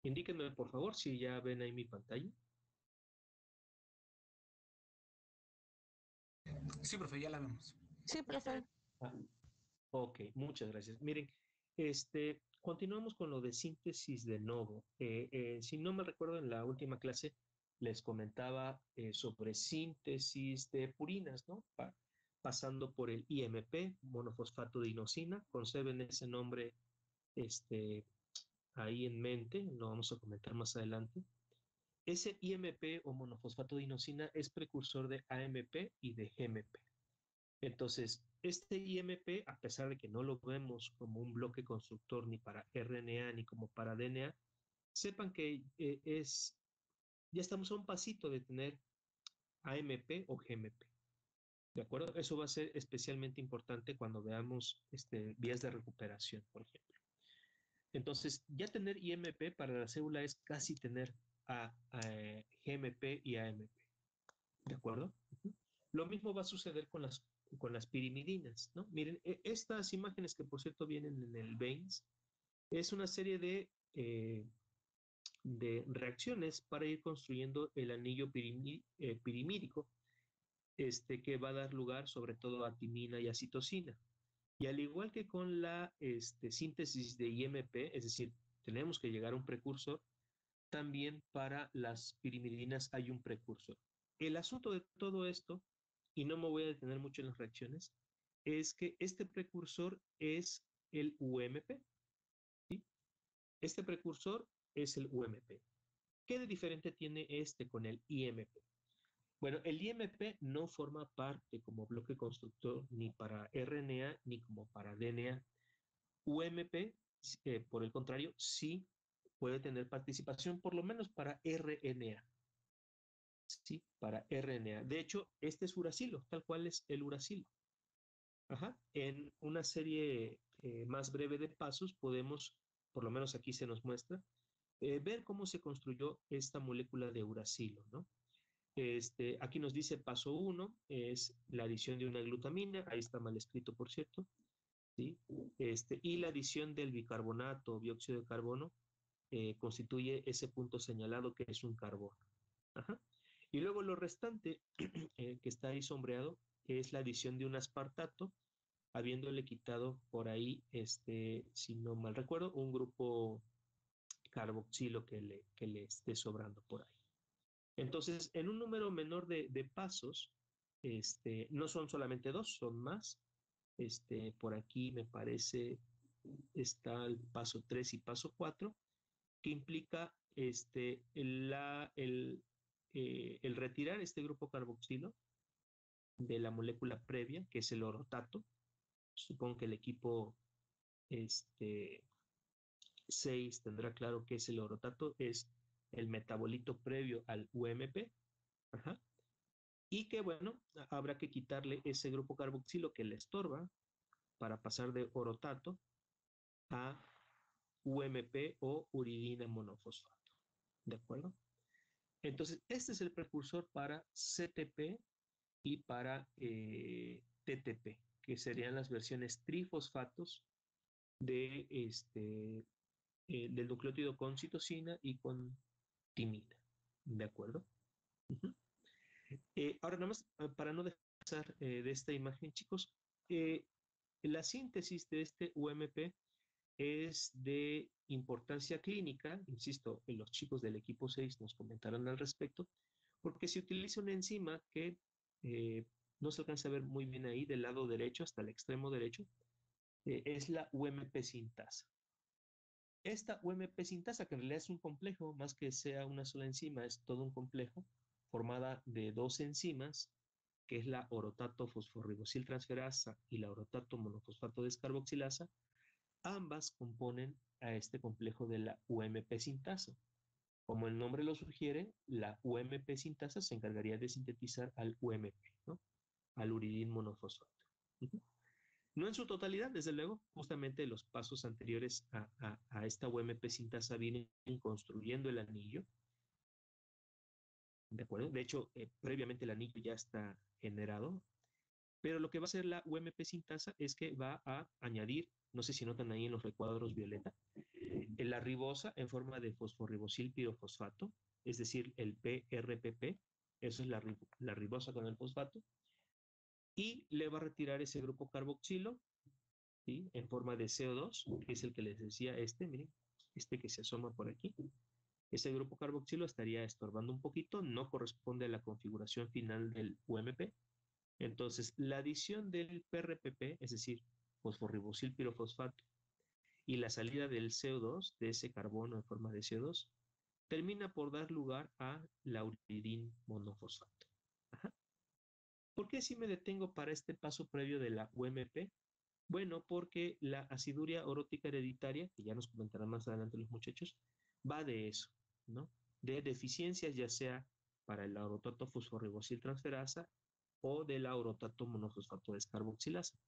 Indíquenme, por favor, si ya ven ahí mi pantalla. Sí, profe, ya la vemos. Sí, profe. Ah, ok, muchas gracias. Miren, continuamos con lo de síntesis de novo. Si no me recuerdo, en la última clase les comentaba sobre síntesis de purinas, ¿no? Pasando por el IMP, monofosfato de inosina. Conserven ese nombre este, ahí en mente, lo vamos a comentar más adelante. Ese IMP o monofosfato de inosina es precursor de AMP y de GMP. Entonces, este IMP, a pesar de que no lo vemos como un bloque constructor ni para RNA ni como para DNA, sepan que ya estamos a un pasito de tener AMP o GMP. ¿De acuerdo? Eso va a ser especialmente importante cuando veamos vías de recuperación, por ejemplo. Entonces, ya tener IMP para la célula es casi tener a GMP y AMP. ¿De acuerdo? Lo mismo va a suceder con las pirimidinas, ¿no? Miren, estas imágenes que por cierto vienen en el Baines, es una serie de reacciones para ir construyendo el anillo pirimídico, que va a dar lugar sobre todo a timina y a citosina. Y al igual que con la síntesis de IMP, es decir, tenemos que llegar a un precursor, también para las pirimidinas hay un precursor. El asunto de todo esto, y no me voy a detener mucho en las reacciones, es que este precursor es el UMP, ¿sí? Este precursor es el UMP. ¿Qué de diferente tiene este con el IMP? Bueno, el IMP no forma parte como bloque constructor ni para RNA ni como para DNA. UMP, por el contrario, sí puede tener participación, por lo menos para RNA. Sí, para RNA. De hecho, este es uracilo, tal cual es el uracilo. Ajá. En una serie más breve de pasos podemos, por lo menos aquí se nos muestra, ver cómo se construyó esta molécula de uracilo, ¿no? Aquí nos dice paso 1, es la adición de una glutamina, ahí está mal escrito, por cierto, ¿sí? Y la adición del bicarbonato o dióxido de carbono constituye ese punto señalado que es un carbono. Ajá. Y luego lo restante, que está ahí sombreado, es la adición de un aspartato, habiéndole quitado por ahí, si no mal recuerdo, un grupo carboxilo que le esté sobrando por ahí. Entonces, en un número menor de pasos, no son solamente dos, son más. Por aquí me parece está el paso 3 y paso 4 que implica el retirar este grupo carboxilo de la molécula previa, que es el orotato. Supongo que el equipo este, 6 tendrá claro que es el orotato, es el metabolito previo al UMP. Ajá. Y que, bueno, habrá que quitarle ese grupo carboxilo que le estorba para pasar de orotato a UMP o uridina monofosfato. ¿De acuerdo? Entonces, este es el precursor para CTP y para TTP, que serían las versiones trifosfatos del nucleótido con citosina y con timina. ¿De acuerdo? Uh-huh. Ahora, nada más, para no dejar de esta imagen, chicos, la síntesis de este UMP es de importancia clínica, insisto, los chicos del equipo 6 nos comentaron al respecto, porque se utiliza una enzima que no se alcanza a ver muy bien ahí del lado derecho hasta el extremo derecho, es la UMP sintasa. Esta UMP sintasa, que en realidad es un complejo, más que sea una sola enzima, es todo un complejo, formada de dos enzimas, que es la orotato fosforribosiltransferasa y la orotato monofosfato descarboxilasa, ambas componen a este complejo de la UMP sintasa. Como el nombre lo sugiere, la UMP sintasa se encargaría de sintetizar al UMP, ¿no? Al uridín monofosfato. Uh-huh. No en su totalidad, desde luego, justamente los pasos anteriores a esta UMP sintasa vienen construyendo el anillo, ¿de acuerdo? De hecho, previamente el anillo ya está generado, pero lo que va a hacer la UMP sintasa es que va a añadir no sé si notan ahí en los recuadros violeta, la ribosa en forma de fosforribosil pirofosfato, es decir, el PRPP, eso es la ribosa con el fosfato, y le va a retirar ese grupo carboxilo, ¿sí? En forma de CO2, que es el que les decía miren, este que se asoma por aquí. Ese grupo carboxilo estaría estorbando un poquito, no corresponde a la configuración final del UMP. Entonces, la adición del PRPP, es decir, fosforribosil pirofosfato, y la salida del CO2, de ese carbono en forma de CO2, termina por dar lugar a lauridín monofosfato. Ajá. ¿Por qué si me detengo para este paso previo de la UMP? Bueno, porque la aciduria orótica hereditaria, que ya nos comentarán más adelante los muchachos, va de eso, ¿no? De deficiencias ya sea para el orotato fosforribosil transferasa o del orotato monofosfato descarboxilasa.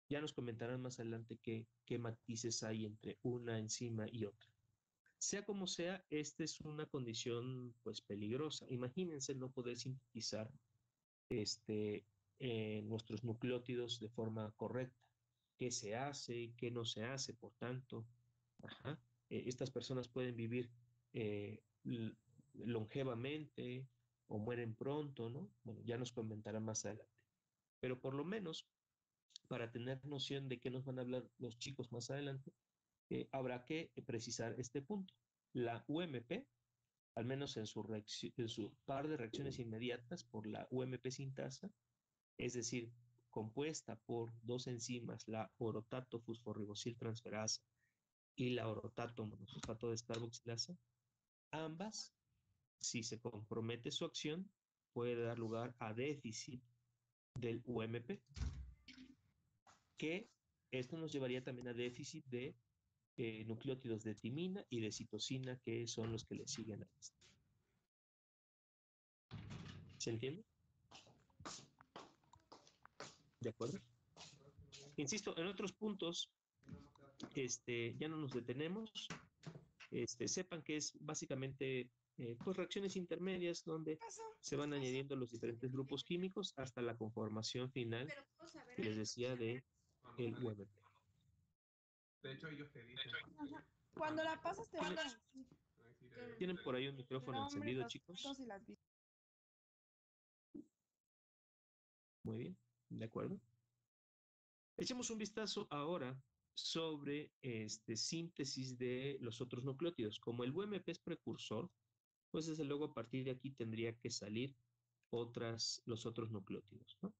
Ya nos comentarán más adelante qué matices hay entre una enzima y otra. Sea como sea, esta es una condición pues peligrosa. Imagínense no poder sintetizar nuestros nucleótidos de forma correcta. ¿Qué se hace? ¿Qué no se hace? Por tanto, ajá, estas personas pueden vivir eh, longevamente o mueren pronto, ¿no? Bueno, ya nos comentarán más adelante. Pero por lo menos, para tener noción de qué nos van a hablar los chicos más adelante, habrá que precisar este punto. La UMP, al menos en su par de reacciones inmediatas por la UMP sintasa, es decir, compuesta por dos enzimas, la orotato fosforribosil transferasa y la orotato monofosfato descarboxilasa, ambas, si se compromete su acción, puede dar lugar a déficit del UMP, que esto nos llevaría también a déficit de nucleótidos de timina y de citosina, que son los que le siguen a esto. ¿Se entiende? ¿De acuerdo? Insisto, en otros puntos, ya no nos detenemos. Sepan que es básicamente pues reacciones intermedias donde se van añadiendo los diferentes grupos químicos hasta la conformación final que les decía de el UMP. De hecho, ellos te dicen. Ajá. Cuando la pasas te van a decir. ¿Tienen por ahí un micrófono encendido, chicos? Y las Muy bien, de acuerdo. Echemos un vistazo ahora sobre síntesis de los otros nucleótidos. Como el UMP es precursor, pues desde luego a partir de aquí tendría que salir los otros nucleótidos, ¿no?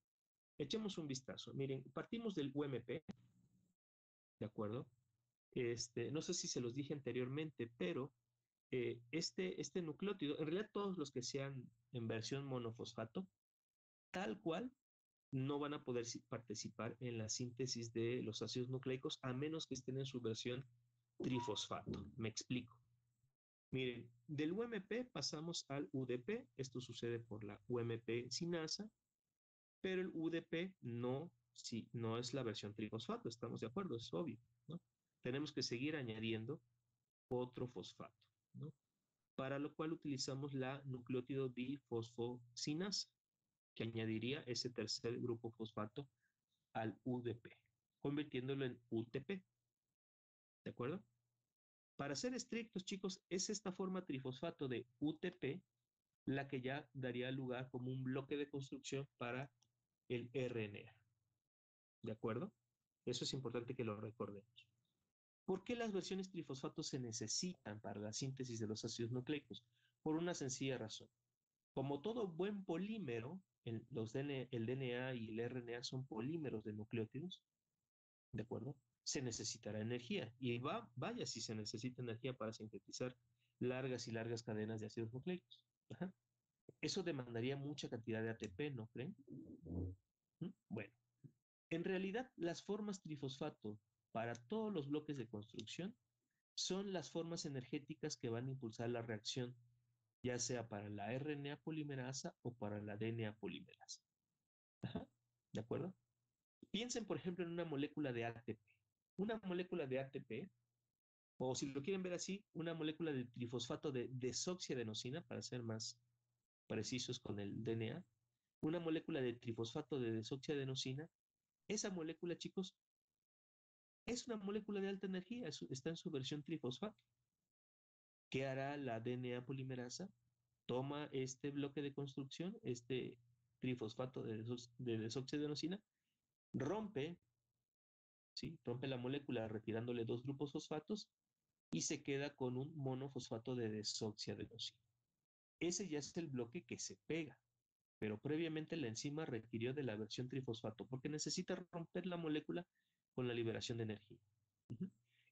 Echemos un vistazo. Miren, partimos del UMP, ¿de acuerdo? No sé si se los dije anteriormente, pero este nucleótido, en realidad todos los que sean en versión monofosfato, tal cual, no van a poder participar en la síntesis de los ácidos nucleicos a menos que estén en su versión trifosfato. Me explico. Miren, del UMP pasamos al UDP. Esto sucede por la UMP sinasa, pero el UDP no es la versión trifosfato, estamos de acuerdo, es obvio, ¿no? Tenemos que seguir añadiendo otro fosfato, ¿no? Para lo cual utilizamos la nucleótido bifosfosinasa, que añadiría ese tercer grupo fosfato al UDP, convirtiéndolo en UTP. ¿De acuerdo? Para ser estrictos, chicos, es esta forma trifosfato de UTP la que ya daría lugar como un bloque de construcción para el RNA. ¿De acuerdo? Eso es importante que lo recordemos. ¿Por qué las versiones trifosfatos se necesitan para la síntesis de los ácidos nucleicos? Por una sencilla razón. Como todo buen polímero, el DNA y el RNA son polímeros de nucleótidos, ¿de acuerdo? Se necesitará energía. Y vaya si se necesita energía para sintetizar largas y largas cadenas de ácidos nucleicos. Ajá. Eso demandaría mucha cantidad de ATP, ¿no creen? Bueno, en realidad las formas trifosfato para todos los bloques de construcción son las formas energéticas que van a impulsar la reacción, ya sea para la RNA polimerasa o para la DNA polimerasa. Ajá. ¿De acuerdo? Piensen, por ejemplo, en una molécula de ATP. Una molécula de ATP, o si lo quieren ver así, una molécula de trifosfato de desoxiadenosina, para ser más precisos con el DNA, una molécula de trifosfato de desoxiadenosina, esa molécula, chicos, Es una molécula de alta energía, está en su versión trifosfato. ¿Qué hará la DNA polimerasa? Toma este bloque de construcción, este trifosfato de desoxiadenosina, rompe, ¿sí? Rompe la molécula retirándole dos grupos fosfatos y se queda con un monofosfato de desoxiadenosina. Ese ya es el bloque que se pega, pero previamente la enzima requirió de la versión trifosfato porque necesita romper la molécula con la liberación de energía.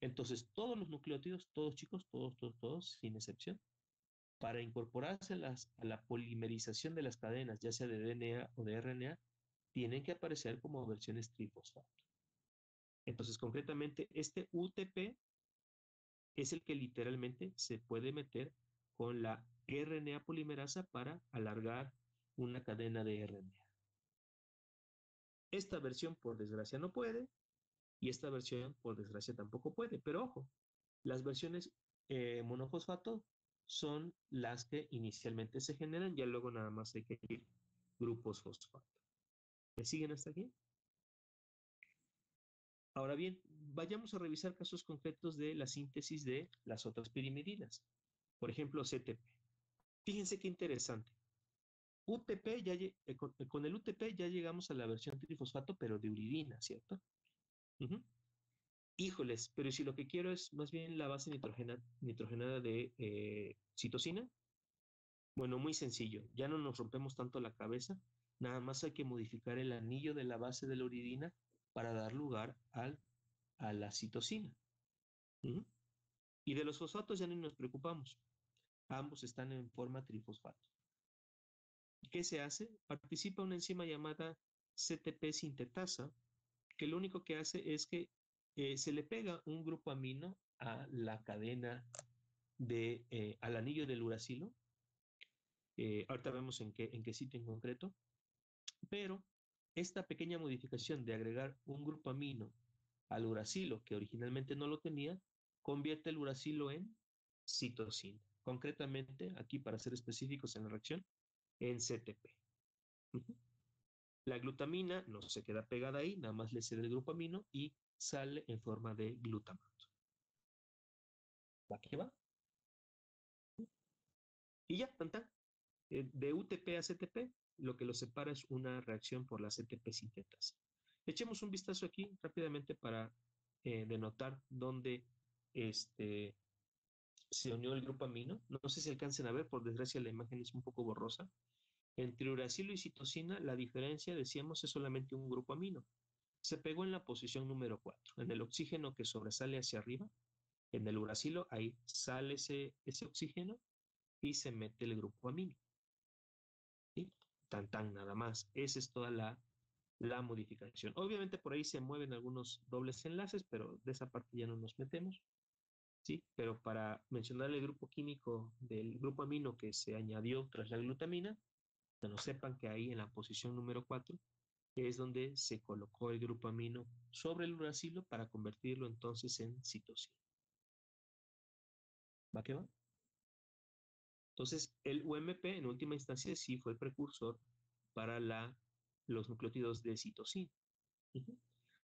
Entonces, todos los nucleótidos, todos chicos, todos, sin excepción, para incorporarse a la polimerización de las cadenas, ya sea de DNA o de RNA, tienen que aparecer como versiones trifosfato. Entonces, concretamente, este UTP es el que literalmente se puede meter con la RNA polimerasa para alargar una cadena de RNA. Esta versión, por desgracia, no puede, y esta versión, por desgracia, tampoco puede. Pero ojo, las versiones monofosfato son las que inicialmente se generan, ya luego nada más hay que ir grupos fosfato. ¿Me siguen hasta aquí? Ahora bien, vayamos a revisar casos concretos de la síntesis de las otras pirimidinas. Por ejemplo, CTP. Fíjense qué interesante. UTP con el UTP ya llegamos a la versión trifosfato, pero de uridina, ¿cierto? Híjoles, pero si lo que quiero es más bien la base nitrogenada de citosina, bueno, muy sencillo, ya no nos rompemos tanto la cabeza, nada más hay que modificar el anillo de la base de la uridina para dar lugar a la citosina. Y de los fosfatos ya ni nos preocupamos, ambos están en forma trifosfato. ¿Qué se hace? Participa una enzima llamada CTP sintetasa, que lo único que hace es que se le pega un grupo amino a la cadena al anillo del uracilo. Ahorita vemos en qué sitio en concreto, pero esta pequeña modificación de agregar un grupo amino al uracilo, que originalmente no lo tenía, convierte el uracilo en citosina. Concretamente, aquí para ser específicos en la reacción, en CTP. La glutamina no se queda pegada ahí, nada más le cede el grupo amino y sale en forma de glutamato. ¿Va que va? Y ya, tanta. De UTP a CTP, lo que lo separa es una reacción por la CTP sintetasa. Echemos un vistazo aquí rápidamente para denotar dónde se unió el grupo amino. No sé si alcancen a ver, por desgracia la imagen es un poco borrosa. Entre uracilo y citosina, la diferencia, decíamos, es solamente un grupo amino. Se pegó en la posición número 4, en el oxígeno que sobresale hacia arriba. En el uracilo, ahí sale ese oxígeno y se mete el grupo amino. ¿Sí? Tan, nada más. Esa es toda la modificación. Obviamente por ahí se mueven algunos dobles enlaces, pero de esa parte ya no nos metemos. ¿Sí? Pero para mencionar el grupo químico del grupo amino que se añadió tras la glutamina, que no sepan que ahí en la posición número 4 es donde se colocó el grupo amino sobre el uracilo para convertirlo entonces en citosina. ¿Va que va? Entonces, el UMP en última instancia sí fue el precursor para los nucleótidos de citosina.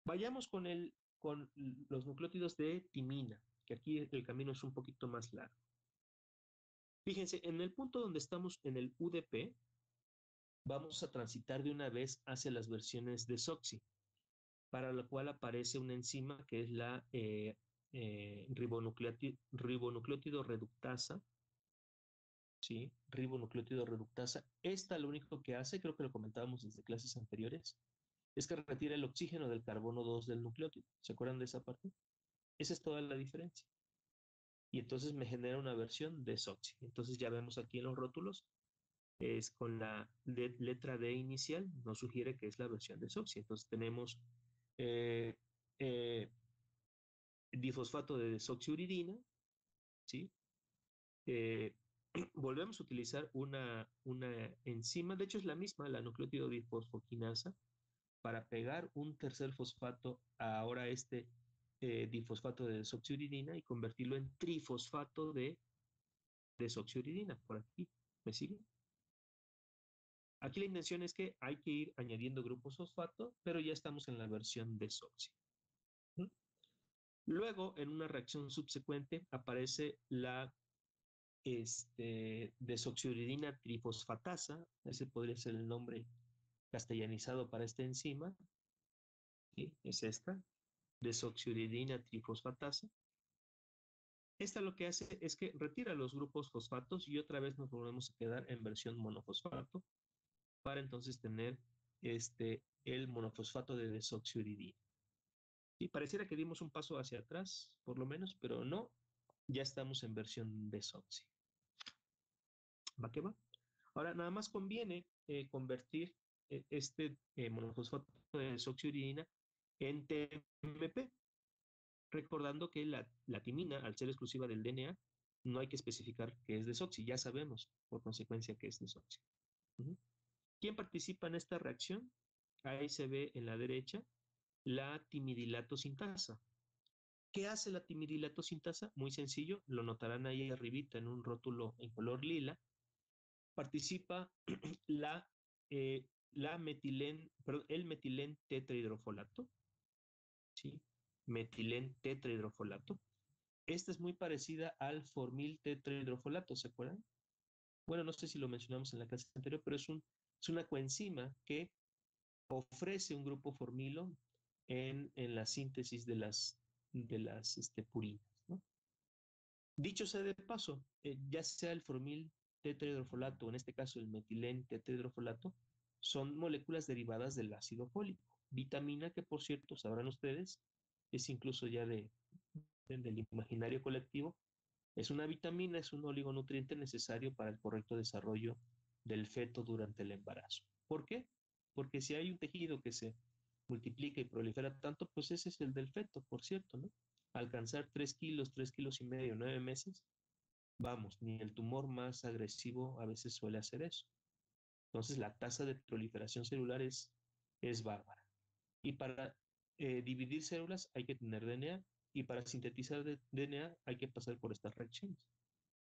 Vayamos con los nucleótidos de timina, que aquí el camino es un poquito más largo. Fíjense, en el punto donde estamos en el UDP, vamos a transitar de una vez hacia las versiones de SOXY, para lo cual aparece una enzima que es la ribonucleótido reductasa. ¿Sí? Ribonucleótido reductasa. Esta lo único que hace, creo que lo comentábamos desde clases anteriores, es que retira el oxígeno del carbono 2 del nucleótido. ¿Se acuerdan de esa parte? Esa es toda la diferencia. Y entonces me genera una versión de SOXY. Entonces ya vemos aquí en los rótulos, es con la letra D inicial, nos sugiere que es la versión de SOXY. Entonces tenemos eh, eh, difosfato de desoxiuridina, ¿sí? Volvemos a utilizar una enzima, de hecho es la misma, la nucleótido difosfoquinasa, para pegar un tercer fosfato a ahora difosfato de desoxiuridina y convertirlo en trifosfato de desoxiuridina, por aquí. ¿Me siguen? Aquí la intención es que hay que ir añadiendo grupos fosfato, pero ya estamos en la versión desoxi. Luego, en una reacción subsecuente, aparece la desoxiuridina trifosfatasa, ese podría ser el nombre castellanizado para esta enzima, ¿sí? Es esta, desoxiuridina trifosfatasa. Esta lo que hace es que retira los grupos fosfatos y otra vez nos volvemos a quedar en versión monofosfato para entonces tener el monofosfato de desoxiuridina. Y pareciera que dimos un paso hacia atrás, por lo menos, pero no, ya estamos en versión desoxi. ¿Va que va? Ahora, nada más conviene convertir monofosfato de desoxiuridina en TMP, recordando que la timina, al ser exclusiva del DNA, no hay que especificar que es desoxi, ya sabemos por consecuencia que es desoxi. ¿Quién participa en esta reacción? Ahí se ve en la derecha la timidilato sintasa. ¿Qué hace la timidilato sintasa? Muy sencillo, lo notarán ahí arribita en un rótulo en color lila. Participa la, el metilén tetrahidrofolato, ¿sí? Metilén tetrahidrofolato. Esta es muy parecida al formil tetrahidrofolato, ¿se acuerdan? Bueno, no sé si lo mencionamos en la clase anterior, pero es una coenzima que ofrece un grupo formilo en la síntesis de las purinas, ¿no? Dicho sea de paso, ya sea el formil tetrahidrofolato, o en este caso el metilén tetrahidrofolato, son moléculas derivadas del ácido fólico, vitamina que por cierto sabrán ustedes, es incluso ya del imaginario colectivo, es una vitamina, es un oligonutriente necesario para el correcto desarrollo del feto durante el embarazo. ¿Por qué? Porque si hay un tejido que se multiplica y prolifera tanto, pues ese es el del feto, por cierto, ¿no? Alcanzar 3 kilos, 3 kilos y medio, 9 meses, vamos, ni el tumor más agresivo a veces suele hacer eso. Entonces la tasa de proliferación celular es bárbara. Y para dividir células hay que tener DNA y para sintetizar DNA hay que pasar por estas reacciones.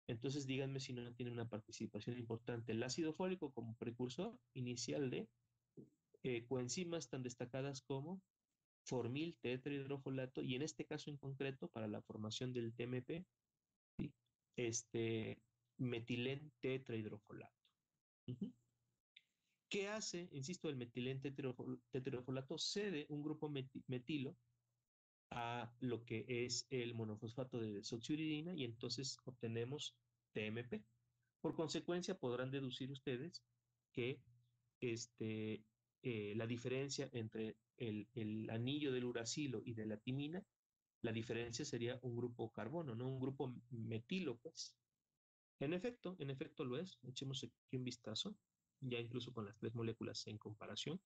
Entonces díganme si no tiene una participación importante el ácido fólico como precursor inicial de coenzimas tan destacadas como formil tetrahidrofolato y en este caso en concreto para la formación del TMP, ¿sí? Metilén tetrahidrofolato. ¿Qué hace? Insisto, el metilén tetrahidrofolato cede un grupo metilo a lo que es el monofosfato de desoxiuridina y entonces obtenemos TMP. Por consecuencia, podrán deducir ustedes que la diferencia entre el anillo del uracilo y de la timina, la diferencia sería un grupo carbono, no un grupo metilo, pues. En efecto lo es. Echemos aquí un vistazo, ya incluso con las 3 moléculas en comparación.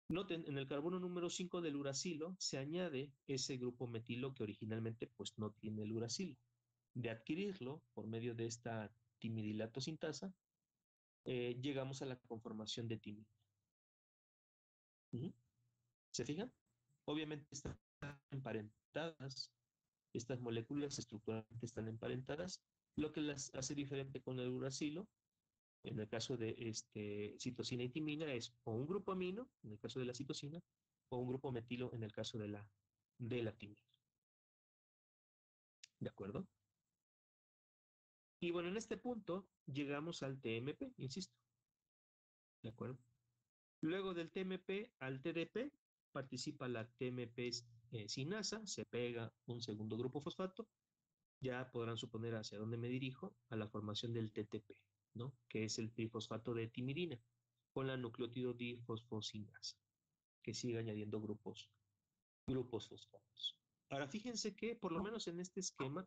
Noten, en el carbono número 5 del uracilo se añade ese grupo metilo que originalmente pues no tiene el uracilo. De adquirirlo por medio de esta timidilato sintasa, llegamos a la conformación de timina. ¿Se fijan? Obviamente están emparentadas, estas moléculas estructuralmente están emparentadas, lo que las hace diferente con el uracilo. En el caso de citosina y timina es o un grupo amino, en el caso de la citosina, o un grupo metilo en el caso de la timina. ¿De acuerdo? Y bueno, en este punto llegamos al TMP, insisto. ¿De acuerdo? Luego del TMP al TDP participa la TMP sinasa, se pega un segundo grupo fosfato. Ya podrán suponer hacia dónde me dirijo, a la formación del TTP, ¿no? Que es el trifosfato de timidina, con la nucleótido difosfosinasa, que sigue añadiendo grupos fosfatos. Ahora, fíjense que, por lo menos en este esquema,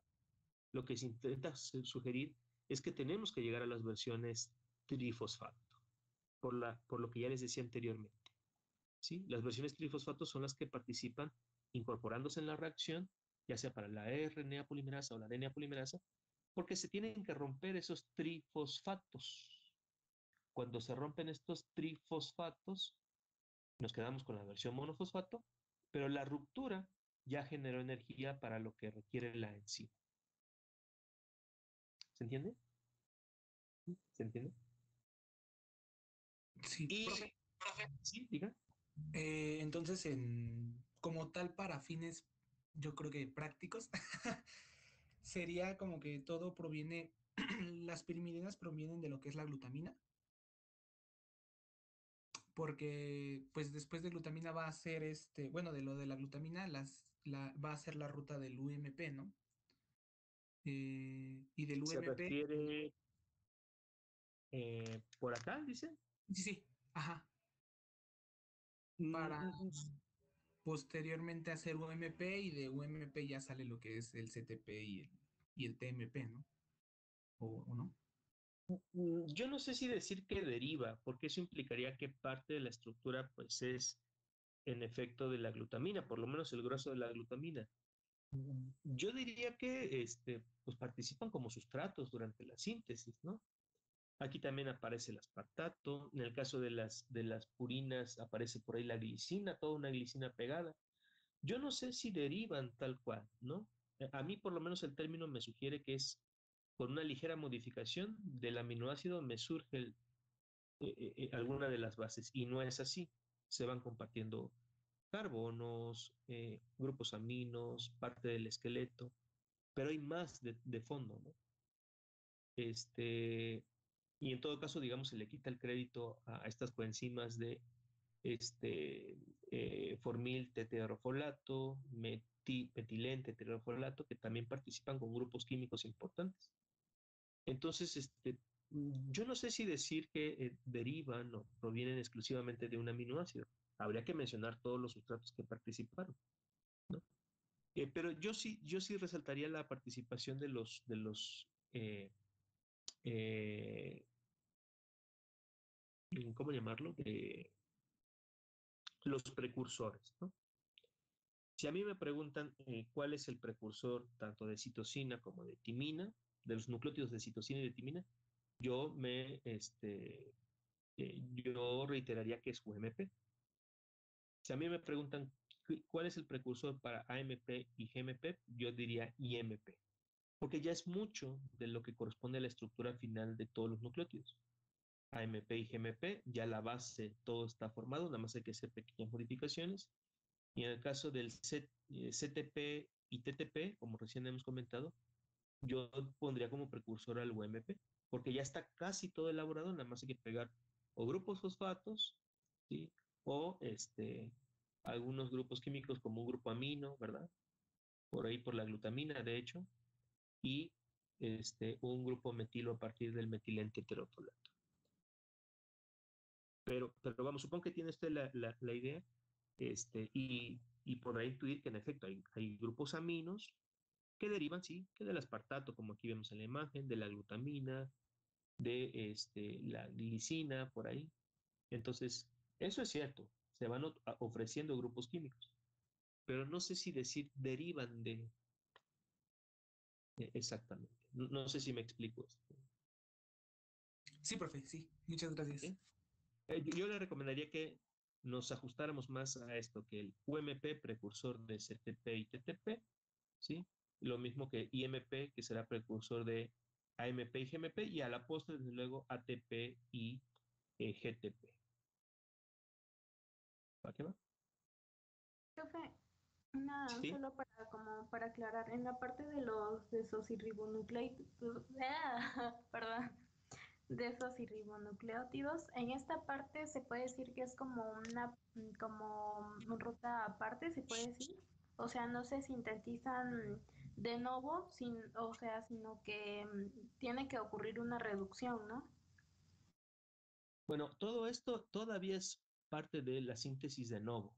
lo que se intenta sugerir es que tenemos que llegar a las versiones trifosfato, por lo que ya les decía anteriormente. ¿Sí? Las versiones trifosfato son las que participan incorporándose en la reacción, ya sea para la RNA polimerasa o la DNA polimerasa, porque se tienen que romper esos trifosfatos. Cuando se rompen estos trifosfatos, nos quedamos con la versión monofosfato, pero la ruptura ya generó energía para lo que requiere la enzima. ¿Se entiende? ¿Se entiende? Sí, Y, profe. sí, diga. Entonces, como tal, para fines yo creo que prácticos, sería como que todo proviene, las pirimidinas provienen de lo que es la glutamina, porque pues después de glutamina va a ser bueno, de lo de la glutamina va a ser la ruta del UMP, ¿no? Y del Se UMP, refiere por acá, dice. sí, sí, ajá, Mm, para mm, posteriormente hacer UMP y de UMP ya sale lo que es el CTP y el TMP, ¿no? ¿O no? Yo no sé si decir que deriva, porque eso implicaría que parte de la estructura pues es en efecto de la glutamina, por lo menos el grueso de la glutamina. Yo diría que pues participan como sustratos durante la síntesis, ¿no? Aquí también aparece el aspartato, en el caso de las purinas aparece por ahí la glicina, toda una glicina pegada. Yo no sé si derivan tal cual, ¿no? A mí por lo menos el término me sugiere que es con una ligera modificación del aminoácido me surge alguna de las bases y no es así. Se van compartiendo carbonos, grupos aminos, parte del esqueleto, pero hay más de fondo, ¿no? Este, y en todo caso, digamos, se le quita el crédito a estas coenzimas de este, formil tetrahidrofolato, metilén tetrahidrofolato, que también participan con grupos químicos importantes. Entonces, yo no sé si decir que derivan o provienen exclusivamente de un aminoácido. Habría que mencionar todos los sustratos que participaron, ¿no? Pero yo sí resaltaría la participación de los eh, ¿cómo llamarlo? De los precursores, ¿no? Si a mí me preguntan cuál es el precursor tanto de citosina como de timina, de los nucleótidos de citosina y de timina, yo reiteraría que es UMP. Si a mí me preguntan cuál es el precursor para AMP y GMP, yo diría IMP, porque ya es mucho de lo que corresponde a la estructura final de todos los nucleótidos. AMP y GMP, ya la base, todo está formado, nada más hay que hacer pequeñas modificaciones. Y en el caso del CTP y TTP, como recién hemos comentado, yo pondría como precursor al UMP, porque ya está casi todo elaborado, nada más hay que pegar o grupos fosfatos, ¿sí? O algunos grupos químicos como un grupo amino, ¿verdad? Por ahí por la glutamina, de hecho, y un grupo metilo a partir del metilente heterofolato. Pero vamos, supongo que tiene usted la idea, y podrá intuir que en efecto hay grupos aminos que derivan, sí, que del aspartato, como aquí vemos en la imagen, de la glutamina, de la glicina, por ahí. Entonces, eso es cierto, se van ofreciendo grupos químicos, pero no sé si decir derivan de exactamente. No, no sé si me explico esto. Sí, profe, sí, muchas gracias. ¿Sí? Yo le recomendaría que nos ajustáramos más a esto, que el UMP, precursor de CTP y TTP, ¿sí? Lo mismo que IMP, que será precursor de AMP y GMP, y a la postre, desde luego, ATP y GTP. ¿Para qué va? Profe, Sí. solo para aclarar, en la parte de los desoxirribonucleidos, perdón, desoxirribonucleótidos, en esta parte se puede decir que es como ruta aparte, se puede decir. O sea, no se sintetizan de nuevo, o sea, sino que tiene que ocurrir una reducción, ¿no? Bueno, todo esto todavía es parte de la síntesis de novo.